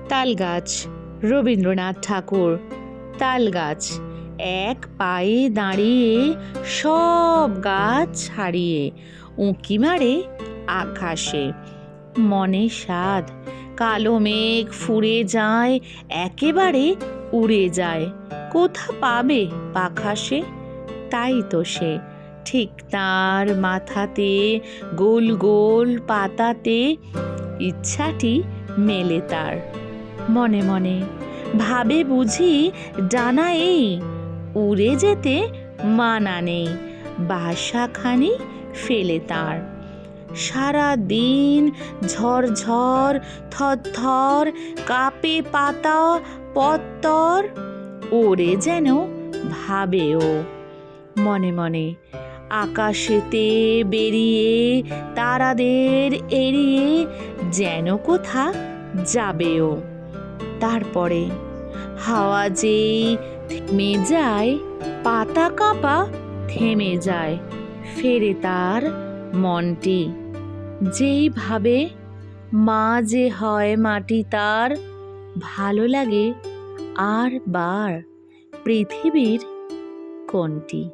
তাল গাছ, রবীন্দ্রনাথ ঠাকুর। তাল গাছ এক পায়ে দাঁড়িয়ে সব গাছ ছাড়িয়ে উঁকি মারে আকাশে। মনে সাধ, কালো মেঘ ফুরে যায়, একেবারে উড়ে যায়। কোথা পাবে পাখা সে? তাই তো সে ঠিক তার মাথাতে গোল গোল পাতাতে ইচ্ছাটি মেলে তার। মনে মনে ভাবে বুঝি ডানা এই, উড়ে যেতে মানা নেই। বাসাখানি ফেলে তার। সারা দিন ঝরঝর থরথর কাঁপে পাতা পত্তর। ওরে যেন ভাবে ও মনে মনে, আকাশেতে বেরিয়ে তারাদের এড়িয়ে যেন কোথা যাবে ও। তারপরে হাওয়া যেই থেমে যায়, পাতা কাঁপা থেমে যায়, ফেরে তার মনটি। যেই ভাবে মা যে হয় মাটি তার, ভালো লাগে আর বার পৃথিবীর কোনটি।